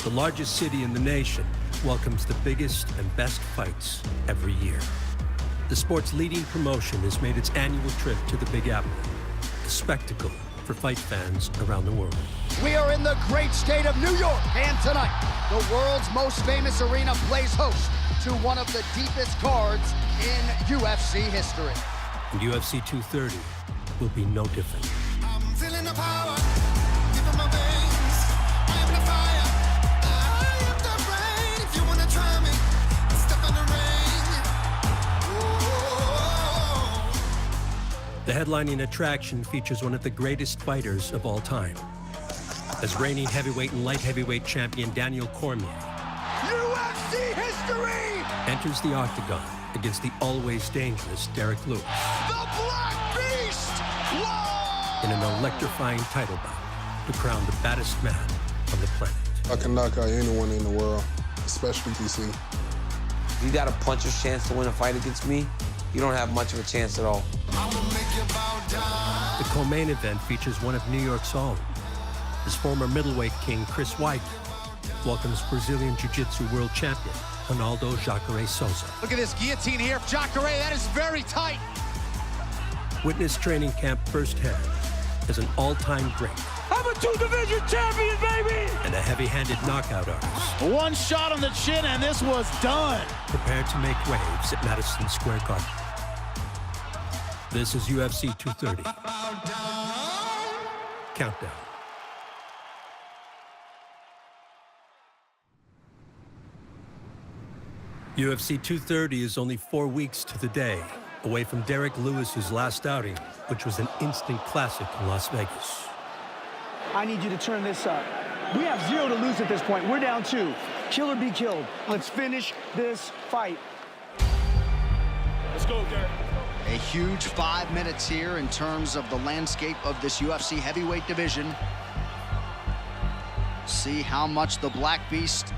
The largest city in the nation welcomes the biggest and best fights every year. The sport's leading promotion has made its annual trip to the Big Apple, a spectacle for fight fans around the world. We are in the great state of New York, and tonight, the world's most famous arena plays host to one of the deepest cards in UFC history. And UFC 230 will be no different. I'm feeling the power, deep in my veins. I am the fire, I am the rain. If you wanna try me, step in the ring. Oh. The headlining attraction features one of the greatest fighters of all time, as reigning heavyweight and light heavyweight champion Daniel Cormier UFC history! enters the octagon against the always dangerous Derek Lewis The Black Beast! Whoa! in an electrifying title bout to crown the baddest man on the planet. I can knock out anyone in the world, especially DC. If you got a puncher's chance to win a fight against me, you don't have much of a chance at all. I'ma make you bow down. The co-main event features one of New York's own. His former middleweight king, Chris Weidman, welcomes Brazilian Jiu-Jitsu world champion, Ronaldo Jacare Souza. Look at this guillotine here. Jacare, that is very tight. Witness training camp firsthand as an all-time great I'm a two-division champion, baby! and a heavy-handed knockout artist, One shot on the chin, and this was done. prepared to make waves at Madison Square Garden. This is UFC 230. Countdown. UFC 230 is only 4 weeks to the day away from Derek Lewis's last outing, which was an instant classic in Las Vegas. I need you to turn this up. We have 0 to lose at this point. We're down 2. Kill or be killed. Let's finish this fight. Let's go, Derek. A huge 5 minutes here in terms of the landscape of this UFC heavyweight division. See how much the Black Beast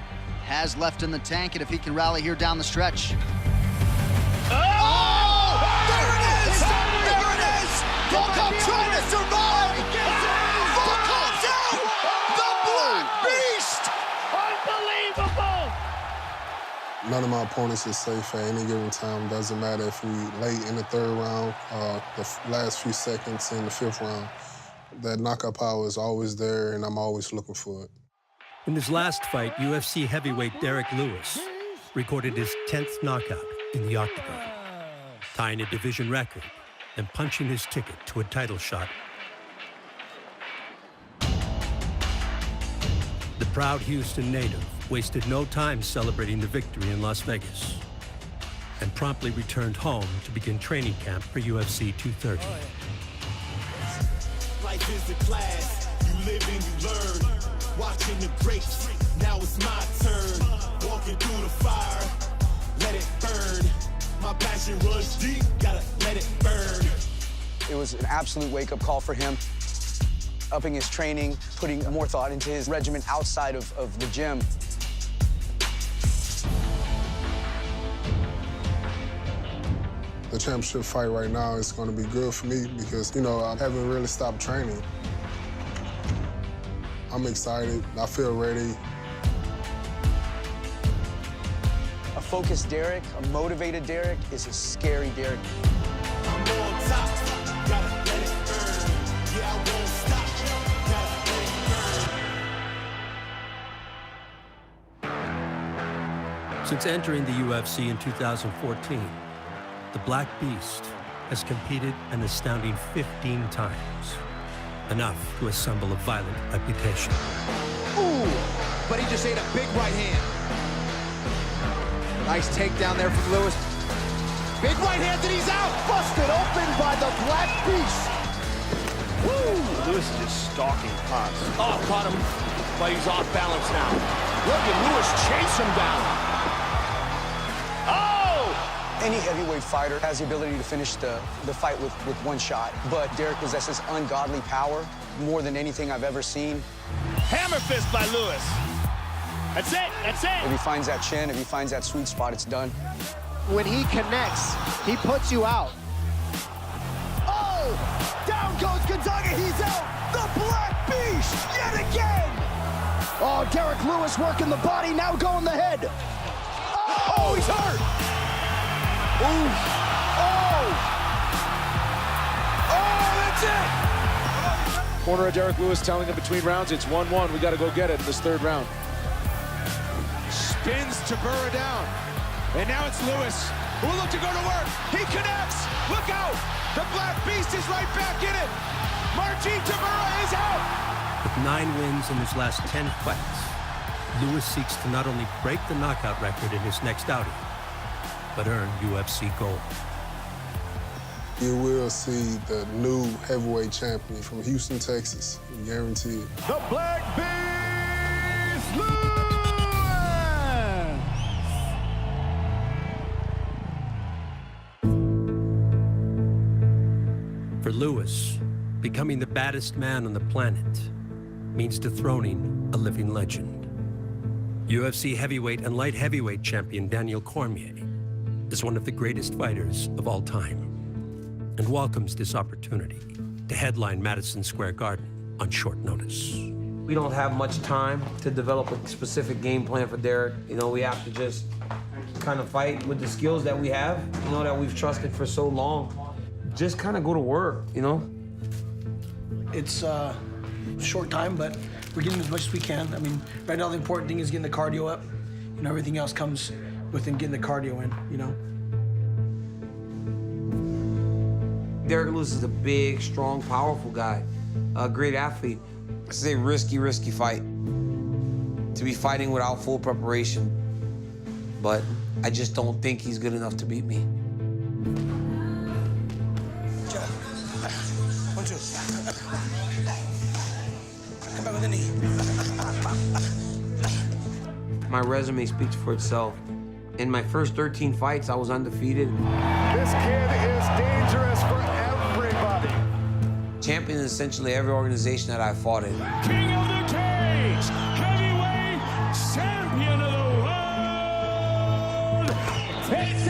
has left in the tank and if he can rally here down the stretch. Oh! There it is! There it is! Volkov trying to survive! Volkov's out! The Black Beast! Unbelievable! None of my opponents is safe at any given time. Doesn't matter if we late in the 3rd round, the last few seconds in the 5th round. That knockout power is always there, and I'm always looking for it. In his last fight, UFC heavyweight Derek Lewis recorded his 10th knockout in the octagon, tying a division record and punching his ticket to a title shot. The proud Houston native wasted no time celebrating the victory in Las Vegas and promptly returned home to begin training camp for UFC 230. Life is a class, you live and you learn. Watching the greats, now it's my turn. Walking through the fire, let it burn. My passion runs deep, gotta let it burn. It was an absolute wake-up call for him. Upping his training, putting more thought into his regimen outside of the gym. The championship fight right now is going to be good for me because, you know, I haven't really stopped training. I'm excited. I feel ready. A focused Derek, a motivated Derek is a scary Derek. I'm on top, gotta let it burn. Yeah, I won't stop, gotta let it burn. Since entering the UFC in 2014, the Black Beast has competed an astounding 15 times, enough to assemble a violent reputation. Ooh, but he just ate a big right hand. Nice takedown there from Lewis. Big right hand and he's out. Busted open by the Black Beast. Woo! Lewis is just stalking Paz. Oh, caught him, but he's off balance now. Look at Lewis chase him down. Oh! Any heavyweight fighter has the ability to finish the fight with one shot, but Derek possesses ungodly power, more than anything I've ever seen. Hammer fist by Lewis. That's it. That's it. If he finds that chin, if he finds that sweet spot, it's done. When he connects, he puts you out. Oh! Down goes Gonzaga. He's out. The Black Beast yet again. Oh, Derek Lewis working the body, now going the head. Oh, he's hurt. Ooh. Oh! Oh, that's it. Corner of Derek Lewis telling him between rounds, it's 1-1. We got to go get it in this third round. Spins to Burra down. And now it's Lewis who will look to go to work. He connects. Look out. The Black Beast is right back in it. Marcin Tybura is out. With 9 wins in his last 10 fights, Lewis seeks to not only break the knockout record in his next outing, but earn UFC gold. You will see the new heavyweight champion from Houston, Texas, guaranteed. The Black Beast, Lewis! For Lewis, becoming the baddest man on the planet means dethroning a living legend. UFC heavyweight and light heavyweight champion Daniel Cormier is one of the greatest fighters of all time and welcomes this opportunity to headline Madison Square Garden on short notice. We don't have much time to develop a specific game plan for Derek. You know, we have to just kind of fight with the skills that we have, you know, that we've trusted for so long. Just kind of go to work, you know? It's a short time, but we're getting as much as we can. I mean, right now the important thing is getting the cardio up. You know, everything else comes within getting the cardio in, you know? Derek Lewis is a big, strong, powerful guy, a great athlete. This is a risky fight to be fighting without full preparation, but I just don't think he's good enough to beat me. 1, 2. Come back with the knee. My resume speaks for itself. In my first 13 fights, I was undefeated. This kid is dangerous for everybody. Champion in essentially every organization that I fought in. King of the cage, heavyweight champion of the world. It's a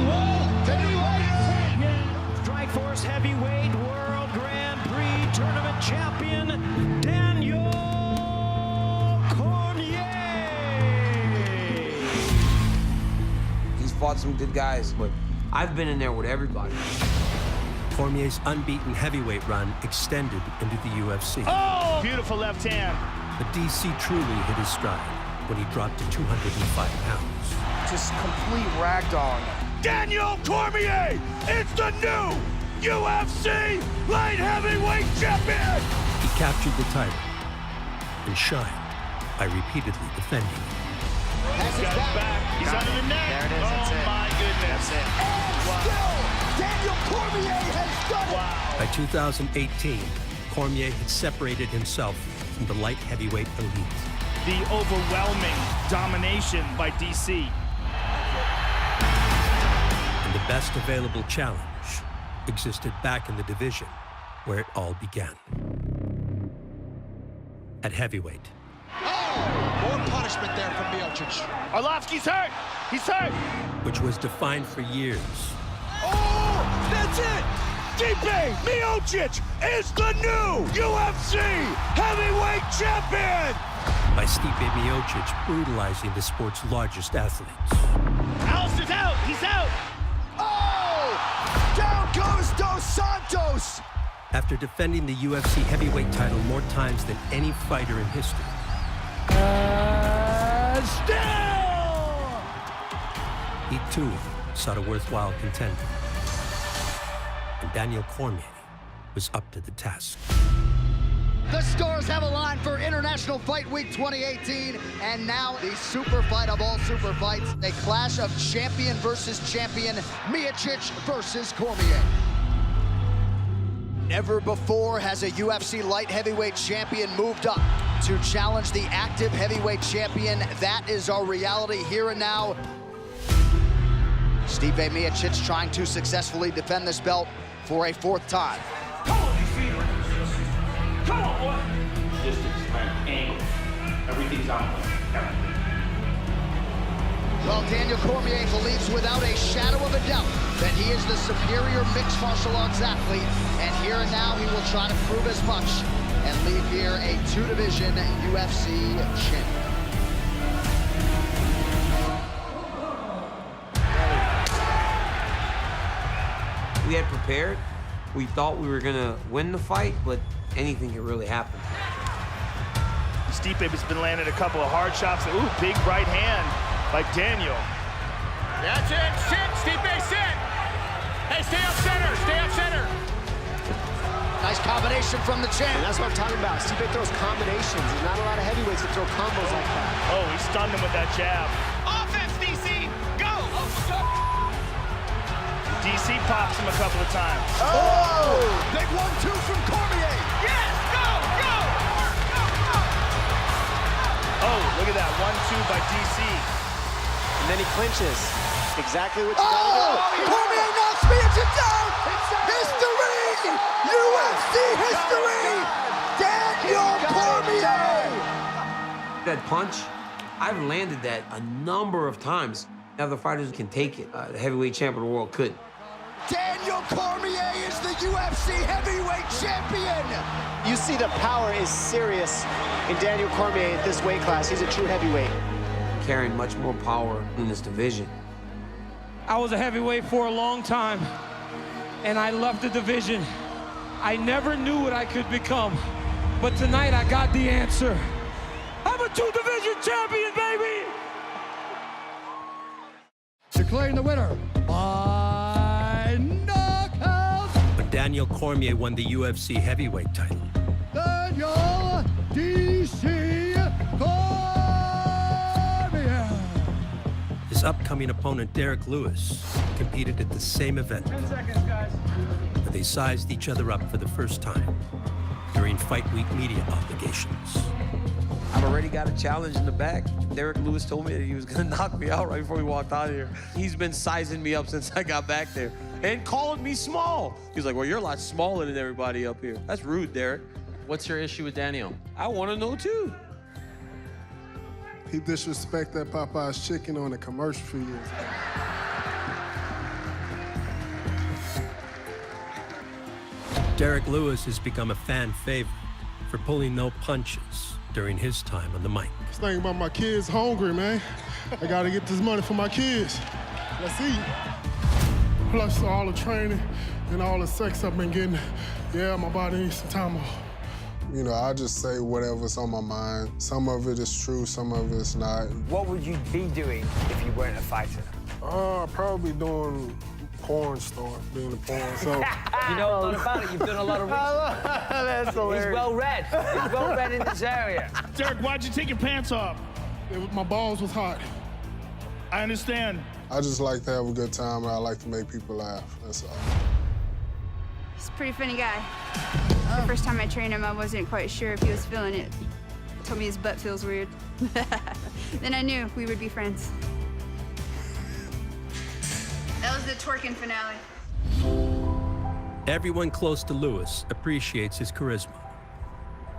world heavyweight champion. Strikeforce heavyweight world Grand Prix tournament champion, Daniel Cormier. He's fought some good guys, but I've been in there with everybody. Cormier's unbeaten heavyweight run extended into the UFC. Oh! Beautiful left hand. But DC truly hit his stride when he dropped to 205 pounds. Just complete ragdoll. Daniel Cormier is the new UFC light heavyweight champion. He captured the title and shined by repeatedly defending it. Has his Got his back. He's under the net. There it is. Oh, my goodness. That's it. And still, Daniel Cormier has done it. By 2018, Cormier had separated himself from the light heavyweight elite. The overwhelming domination by DC. And the best available challenge existed back in the division where it all began. At heavyweight. More punishment there from Miocic. Arlovsky's hurt. He's hurt. Which was defined for years Oh, that's it. Stipe Miocic is the new UFC heavyweight champion. by Stipe Miocic brutalizing the sport's largest athletes. Alistair's out. He's out. Oh! Down goes Dos Santos! After defending the UFC heavyweight title more times than any fighter in history. Still! He too sought a worthwhile contender. And Daniel Cormier was up to the task. The stars have aligned for International Fight Week 2018, and now the super fight of all super fights, a clash of champion versus champion, Miocic versus Cormier. Never before has a UFC light heavyweight champion moved up to challenge the active heavyweight champion. That is our reality here and now. Stipe Miocic trying to successfully defend this belt for a fourth time. Come on, you feet. Come on, boy. Distance, man, angle. Everything's on point. Well, Daniel Cormier believes without a shadow of a doubt that he is the superior mixed martial arts athlete, and here and now he will try to prove as much and leave here a two-division UFC champion. We had prepared. We thought we were gonna win the fight, but anything could really happen. Stipe has been landing a couple of hard shots. Ooh, big right hand by Daniel. That's it, sit, Stipe, sit. Hey, stay up center, stay up center. Nice combination from the champ. And that's what I'm talking about. Stipe throws combinations. There's not a lot of heavyweights that throw combos like that. Oh, he stunned him with that jab. Offense, DC, go. DC pops him a couple of times. Oh! Big 1-2 from Cormier. Yes, go, go. Oh, look at that, 1-2 by DC. And then he clinches. Exactly what you Oh! gotta do. Cormier knocks Miocic down! History! UFC history! Daniel Cormier! That punch, I've landed that a number of times. Other fighters can take it. The heavyweight champion of the world couldn't. Daniel Cormier is the UFC heavyweight champion! You see the power is serious in Daniel Cormier at this weight class. He's a true heavyweight. Carrying much more power in this division. I was a heavyweight for a long time, and I loved the division. I never knew what I could become, but tonight I got the answer. I'm a two-division champion, baby! Declaring the winner by knockout, But Daniel Cormier won the UFC heavyweight title. Daniel DC Cormier. His upcoming opponent, Derek Lewis, competed at the same event. 10 seconds, guys. Where they sized each other up for the first time during Fight Week media obligations. I've already got a challenge in the back. Derek Lewis told me that he was gonna knock me out right before we walked out of here. He's been sizing me up since I got back there and calling me small. He's like, well, you're a lot smaller than everybody up here. That's rude, Derek. What's your issue with Daniel? I wanna know too. He disrespected Popeye's chicken on a commercial for years. Derek Lewis has become a fan favorite for pulling no punches during his time on the mic. Just thinking about my kids hungry, man. I gotta get this money for my kids. Let's eat. Plus all the training and all the sex I've been getting. Yeah, my body needs some time off. You know, I just say whatever's on my mind. Some of it is true, some of it's not. What would you be doing if you weren't a fighter? Probably doing porn star, being a porn. So you know a lot about it. You've done a lot of research. That's hilarious. He's well read. He's well read in this area. Derek, why'd you take your pants off? my balls was hot. I understand. I just like to have a good time, and I like to make people laugh, that's all. He's a pretty funny guy. The first time I trained him, I wasn't quite sure if he was feeling it. He told me his butt feels weird. Then I knew we would be friends. That was the twerking finale. Everyone close to Lewis appreciates his charisma,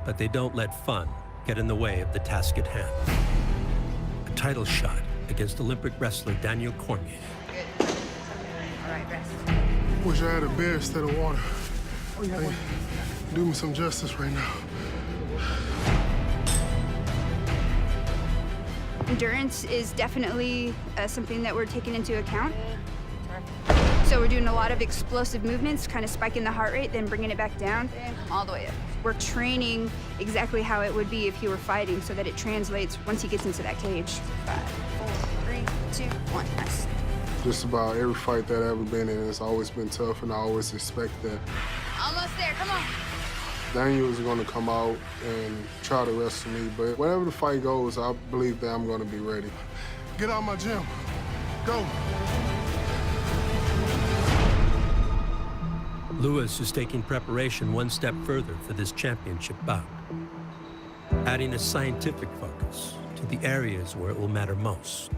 but they don't let fun get in the way of the task at hand. A title shot against Olympic wrestler Daniel Cormier. Good. All right, rest. Wish I had a beer instead of water. Hey, do me some justice right now. Endurance is definitely something that we're taking into account. So we're doing a lot of explosive movements, kind of spiking the heart rate, then bringing it back down, and all the way up. We're training exactly how it would be if he were fighting so that it translates once he gets into that cage. 5, 4, 3, 2, 1, nice. Just about every fight that I've ever been in, it's always been tough, and I always expect that. Almost there, come on. Daniel's going to come out and try to wrestle me, but whatever the fight goes, I believe that I'm going to be ready. Get out of my gym. Go. Lewis is taking preparation one step further for this championship bout, adding a scientific focus to the areas where it will matter most.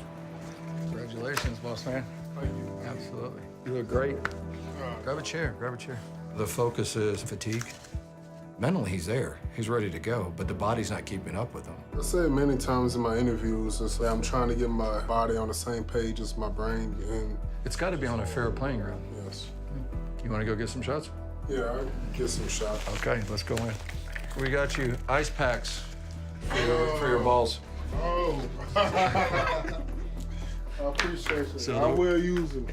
Congratulations, boss man. Thank you. Absolutely. You look great. Grab a chair, grab a chair. The focus is fatigue. Mentally, he's there. He's ready to go, but the body's not keeping up with him. I said many times in my interviews, it's like I'm trying to get my body on the same page as my brain, and it's got to be on a fair playing ground. Yes. You want to go get some shots? Yeah, I'll get some shots. Okay, let's go in. We got you ice packs for your balls. Oh. I appreciate it. I will use them.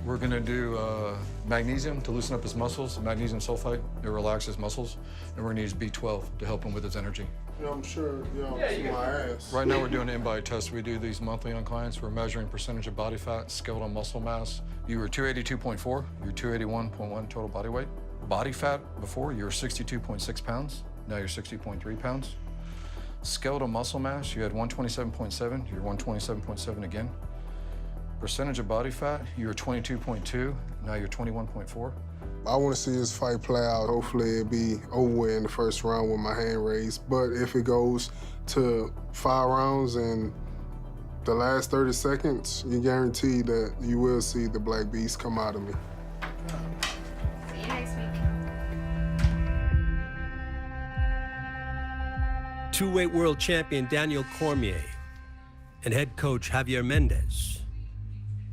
We're gonna do magnesium to loosen up his muscles, magnesium sulfite, to relax his muscles, and we're gonna use B12 to help him with his energy. Yeah, I'm sure y'all see my ass. Right now we're doing an in-body test. We do these monthly on clients. We're measuring percentage of body fat, skeletal muscle mass. You were 282.4, you're 281.1 total body weight. Body fat before, you were 62.6 pounds, now you're 60.3 pounds. Skeletal muscle mass, you had 127.7, you're 127.7 again. Percentage of body fat, you were 22.2, now you're 21.4. I want to see this fight play out. Hopefully it'll be over with in the first round with my hand raised. But if it goes to 5 rounds and the last 30 seconds, you guarantee that you will see the Black Beast come out of me. See you next week. Two-weight world champion Daniel Cormier and head coach Javier Mendez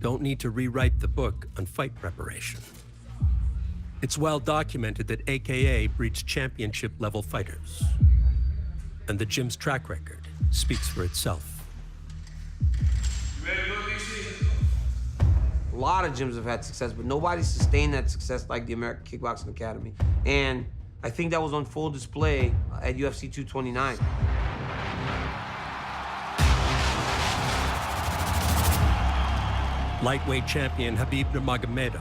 don't need to rewrite the book on fight preparation. It's well documented that AKA breeds championship-level fighters. And the gym's track record speaks for itself. A lot of gyms have had success, but nobody sustained that success like the American Kickboxing Academy. And I think that was on full display at UFC 229. Lightweight champion Khabib Nurmagomedov,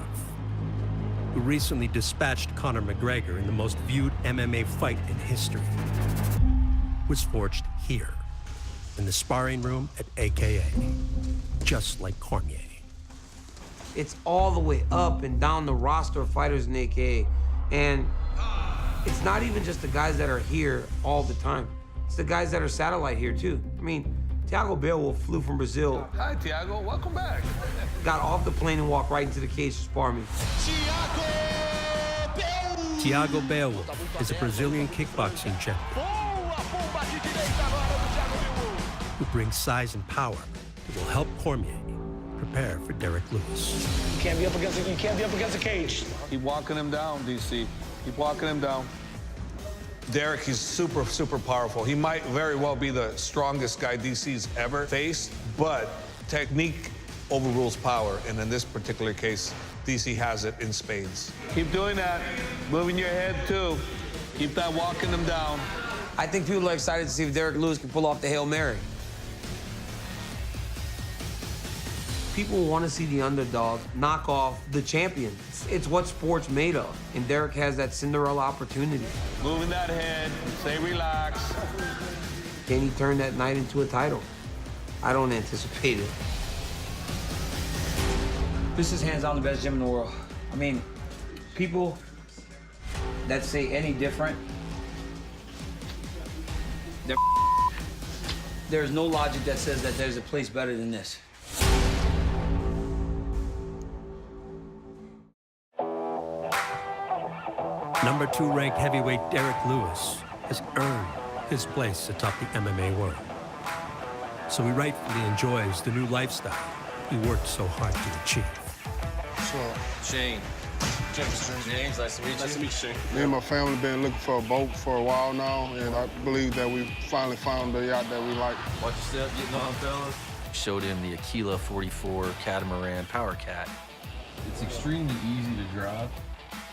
who recently dispatched Conor McGregor in the most viewed MMA fight in history, was forged here, in the sparring room at AKA, just like Cormier. It's all the way up and down the roster of fighters in AKA. And it's not even just the guys that are here all the time. It's the guys that are satellite here, too. I mean, Thiago Beowulf flew from Brazil. Hi, Thiago. Welcome back. Got off the plane and walked right into the cage to spar me. Thiago Beowulf is a Brazilian kickboxing champion who brings size and power that will help Cormier prepare for Derek Lewis. You can't be up against the cage. Keep walking him down, DC. Keep walking him down. Derek is super, super powerful. He might very well be the strongest guy DC's ever faced, but technique overrules power, and in this particular case, DC has it in spades. Keep doing that. Moving your head, too. Keep that walking him down. I think people are excited to see if Derek Lewis can pull off the Hail Mary. People want to see the underdog knock off the champion. It's what sport's made of, and Derek has that Cinderella opportunity. Moving that head, stay relaxed. Can he turn that night into a title? I don't anticipate it. This is hands down the best gym in the world. I mean, people that say any different, there's no logic that says that there's a place better than this. Number 2 ranked heavyweight Derek Lewis has earned his place atop the MMA world. So he rightfully enjoys the new lifestyle he worked so hard to achieve. Shane. James, nice to meet you. Nice to meet you, Shane. Me and my family been looking for a boat for a while now, and I believe that we finally found the yacht that we like. Watch your step, getting on, fellas. Showed him the Aquila 44 catamaran power cat. It's extremely easy to drive.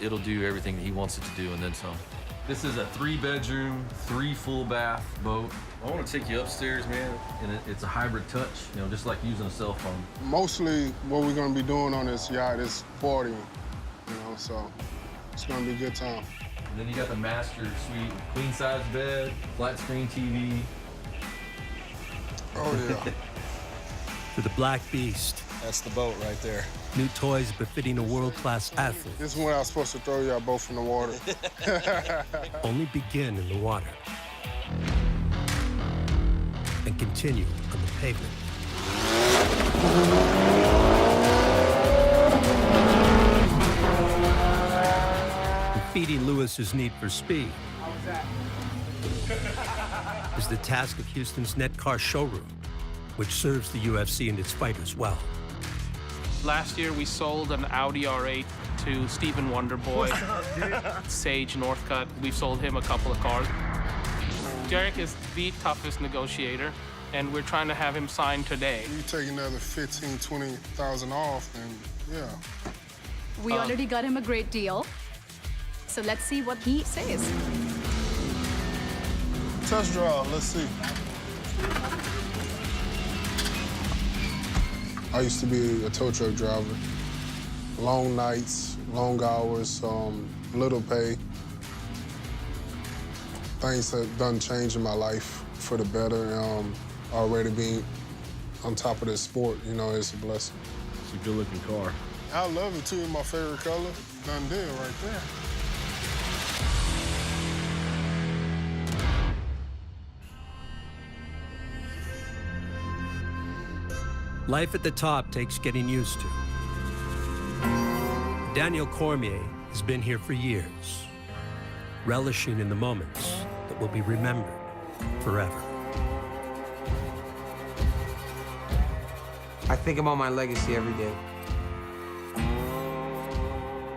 It'll do everything that he wants it to do and then some. This is a 3-bedroom, 3 full bath boat. I want to take you upstairs, man, and it's a hybrid touch, you know, just like using a cell phone. Mostly what we're gonna be doing on this yacht is partying, you know, so it's gonna be a good time. And then you got the master suite, queen size bed, flat screen TV. Oh yeah. For the Black Beast, That's the boat right there. new toys befitting a world-class athlete This is when I was supposed to throw y'all both in the water. only begin in the water and continue on the pavement. And defeating Lewis's need for speed is the task of Houston's Netcar showroom, which serves the UFC and its fighters well. Last year, we sold an Audi R8 to Stephen Wonderboy, Sage Northcutt. We've sold him a couple of cars. Derek is the toughest negotiator, and we're trying to have him sign today. You take another 15, 20,000 off, and yeah. We already got him a great deal, so let's see what he says. Test drive, let's see. I used to be a tow truck driver. Long nights, long hours, little pay. Things have done change in my life for the better. Already being on top of this sport, you know, it's a blessing. It's a good-looking car. I love it, too. My favorite color. Done deal right there. Life at the top takes getting used to. Daniel Cormier has been here for years, relishing in the moments that will be remembered forever. I think about my legacy every day.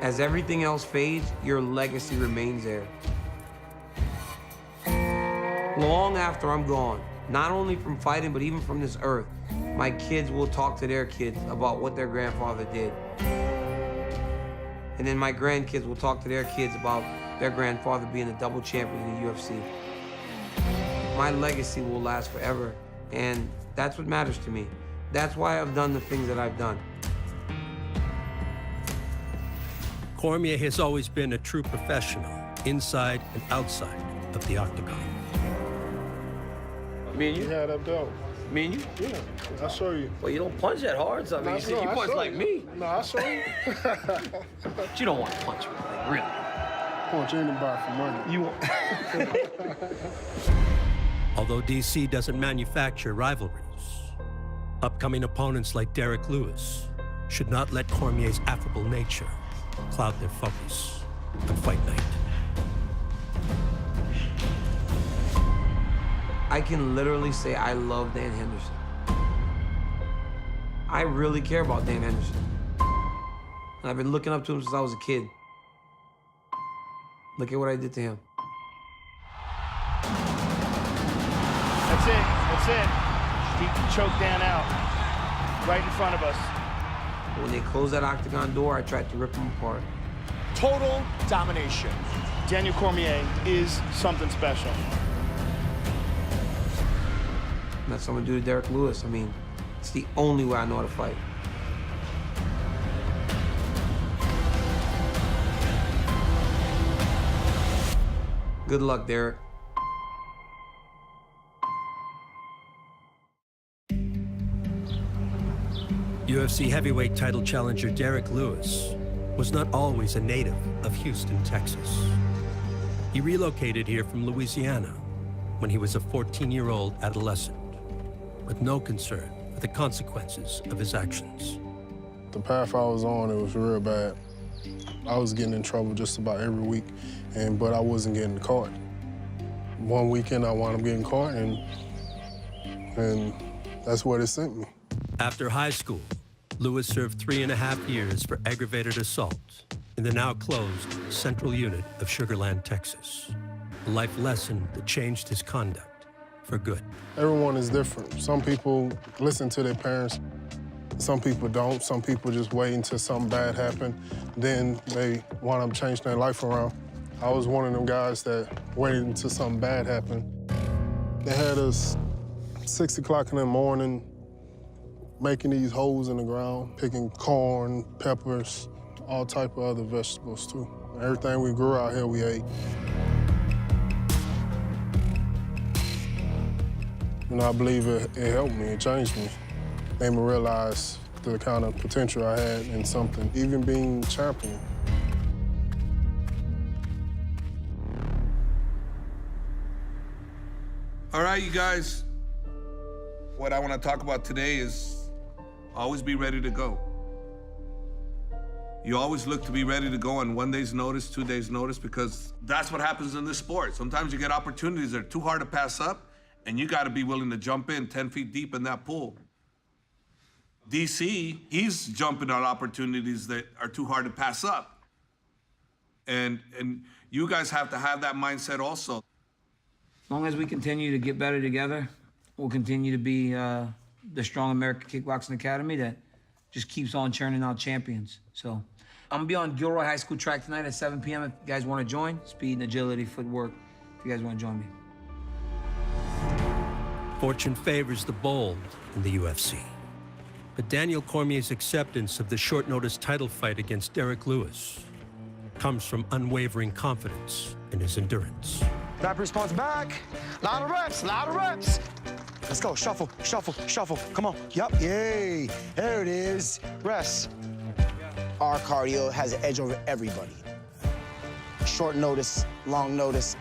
As everything else fades, your legacy remains there. Long after I'm gone, not only from fighting, but even from this earth, my kids will talk to their kids about what their grandfather did. And then my grandkids will talk to their kids about their grandfather being a double champion in the UFC. My legacy will last forever, and that's what matters to me. That's why I've done the things that I've done. Cormier has always been a true professional, inside and outside of the octagon. Me and you? Yeah, that dope. Me and you? Yeah, I'll show you. Well, you don't punch that hard, so I mean, you punch like me. No, I'll show you. But you don't want to punch me, like, really. Punch anybody for money. You want... Although DC doesn't manufacture rivalries, upcoming opponents like Derek Lewis should not let Cormier's affable nature cloud their focus on fight night. I can literally say I love Dan Henderson. I really care about Dan Henderson. And I've been looking up to him since I was a kid. Look at what I did to him. That's it. That's it. Just choke Dan out. Right in front of us. When they closed that octagon door, I tried to rip him apart. Total domination. Daniel Cormier is something special. And that's what I'm gonna do to Derek Lewis. I mean, it's the only way I know how to fight. Good luck, Derek. UFC heavyweight title challenger Derek Lewis was not always a native of Houston, Texas. He relocated here from Louisiana when he was a 14-year-old adolescent, with no concern for the consequences of his actions. The path I was on, it was real bad. I was getting in trouble just about every week, but I wasn't getting caught. One weekend I wound up getting caught, and that's where they sent me. After high school, Lewis served 3.5 years for aggravated assault in the now closed Central Unit of Sugar Land, Texas. A life lesson that changed his conduct for good. Everyone is different. Some people listen to their parents. Some people don't. Some people just wait until something bad happens. Then they wind up changing their life around. I was one of them guys that waited until something bad happened. They had us 6 o'clock in the morning, making these holes in the ground, picking corn, peppers, all type of other vegetables too. Everything we grew out here, we ate. And I believe it helped me, it changed me. Made me realize the kind of potential I had in something, even being champion. All right, you guys. What I want to talk about today is always be ready to go. You always look to be ready to go on 1 day's notice, 2 days' notice, because that's what happens in this sport. Sometimes you get opportunities that are too hard to pass up, and you got to be willing to jump in 10 feet deep in that pool. DC, he's jumping on opportunities that are too hard to pass up. And you guys have to have that mindset also. As long as we continue to get better together, we'll continue to be the strong American Kickboxing Academy that just keeps on churning out champions. So I'm gonna be on Gilroy High School track tonight at 7 p.m. if you guys wanna join. Speed and agility, footwork, if you guys wanna join me. Fortune favors the bold in the UFC. But Daniel Cormier's acceptance of the short-notice title fight against Derek Lewis comes from unwavering confidence in his endurance. Rapid response back. Lot of reps, lot of reps. Let's go, shuffle, shuffle, shuffle. Come on, yup, yay. There it is, rest. Our cardio has an edge over everybody. Short notice, long notice,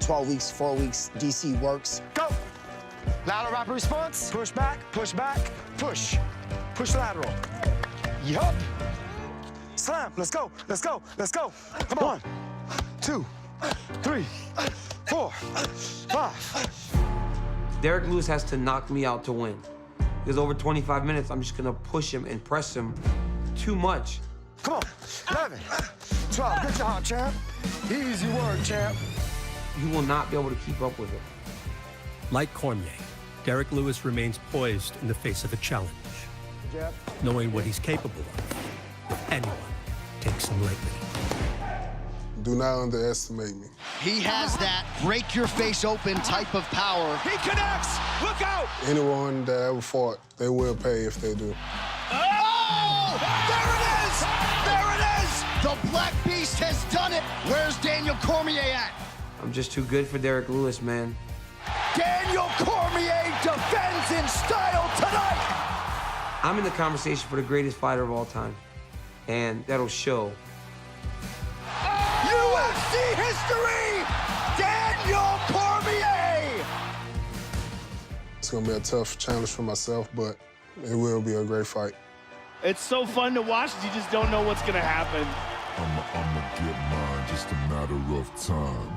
12 weeks, 4 weeks, DC works. Go. Lateral rapid response. Push back, push, push lateral. Yup. Slam, let's go, let's go, let's go. Come on. 1, 2, 3, 4, 5. Derek Lewis has to knock me out to win. Because over 25 minutes, I'm just gonna push him and press him too much. Come on, 11, 12, good job, champ. Easy work, champ. He will not be able to keep up with it. Like Cormier, Derek Lewis remains poised in the face of a challenge, knowing what he's capable of. If anyone takes him lightly. Do not underestimate me. He has that break your face open type of power. He connects, look out! Anyone that ever fought, they will pay if they do. Oh! There it is! There it is! The Black Beast has done it! Where's Daniel Cormier at? I'm just too good for Derek Lewis, man. Daniel Cormier defends in style tonight! I'm in the conversation for the greatest fighter of all time, and that'll show. UFC history! Daniel Cormier! It's gonna be a tough challenge for myself, but it will be a great fight. It's so fun to watch, you just don't know what's gonna happen. I'ma get mine, just a matter of time.